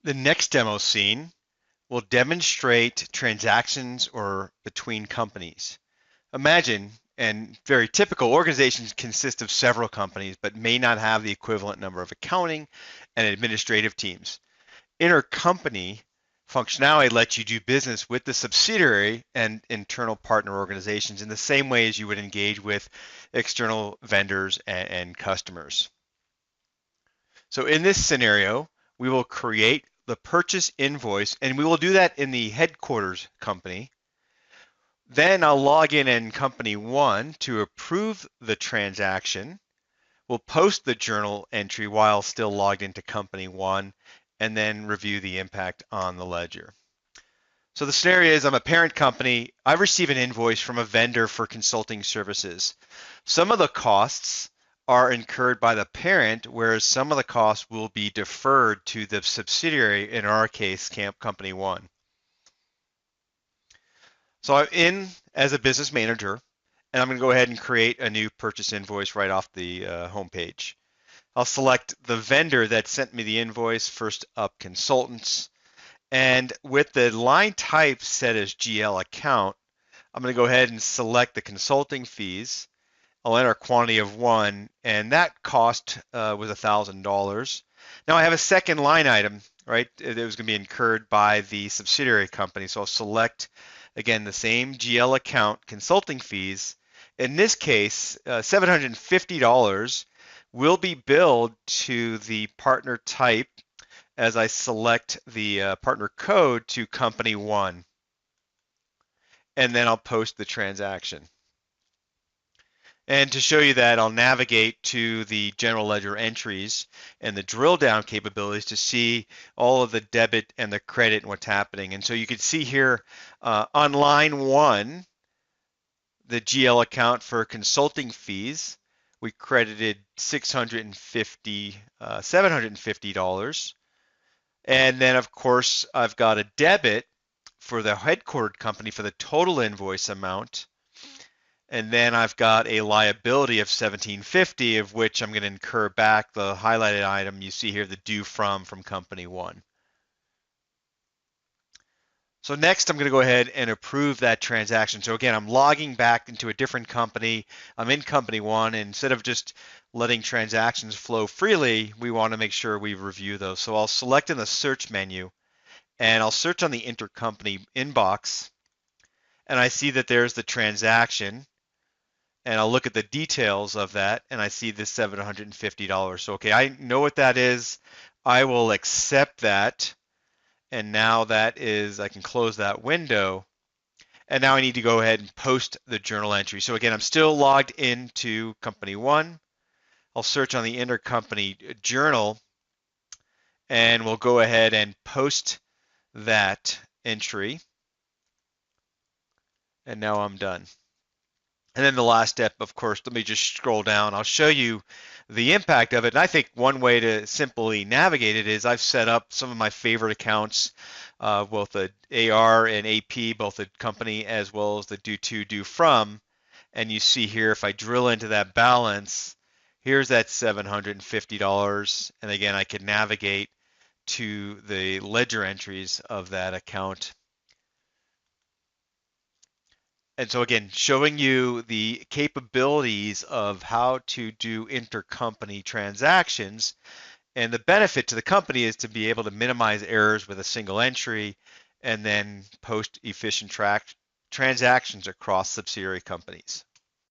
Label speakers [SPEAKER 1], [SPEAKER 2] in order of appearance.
[SPEAKER 1] The next demo scene will demonstrate transactions or between companies. Imagine, and very typical, organizations consist of several companies but may not have the equivalent number of accounting and administrative teams. Intercompany functionality lets you do business with the subsidiary and internal partner organizations in the same way as you would engage with external vendors and customers. So in this scenario, we will create the purchase invoice, and we will do that in the headquarters company. Then I'll log in company one to approve the transaction. We'll post the journal entry while still logged into company one, and then review the impact on the ledger. So the scenario is I'm a parent company. I receive an invoice from a vendor for consulting services. Some of the costs are incurred by the parent, whereas some of the costs will be deferred to the subsidiary, in our case, Company One. So I'm in as a business manager, and I'm going to go ahead and create a new purchase invoice right off the home page. I'll select the vendor that sent me the invoice, first up consultants, and with the line type set as GL account, I'm going to go ahead and select the consulting fees. I'll enter a quantity of one, and that cost was $1,000. Now I have a second line item, right? It was going to be incurred by the subsidiary company. So I'll select, again, the same GL account consulting fees. In this case, $750 will be billed to the partner type as I select the partner code to company one. And then I'll post the transaction. And to show you that, I'll navigate to the general ledger entries and the drill down capabilities to see all of the debit and the credit and what's happening. And so you can see here on line one, the GL account for consulting fees, we credited $750. And then of course, I've got a debit for the headquartered company for the total invoice amount. And then I've got a liability of $1,750, of which I'm going to incur back the highlighted item you see here, the due from company one. So next I'm going to go ahead and approve that transaction. So again, I'm logging back into a different company. I'm in company one, and instead of just letting transactions flow freely, we want to make sure we review those. So I'll select in the search menu, and I'll search on the intercompany inbox, and I see that there's the transaction. And I'll look at the details of that, and I see this $750. So, okay, I know what that is. I will accept that. And now that is, I can close that window. And now I need to go ahead and post the journal entry. So again, I'm still logged into company one. I'll search on the intercompany journal, and we'll go ahead and post that entry. And now I'm done. And then the last step, of course, let me just scroll down. I'll show you the impact of it. And I think one way to simply navigate it is I've set up some of my favorite accounts, both the AR and AP, both the company as well as the due to, due from. And you see here, if I drill into that balance, here's that $750. And again, I can navigate to the ledger entries of that account. And so again, showing you the capabilities of how to do intercompany transactions. And the benefit to the company is to be able to minimize errors with a single entry and then post efficient transactions across subsidiary companies.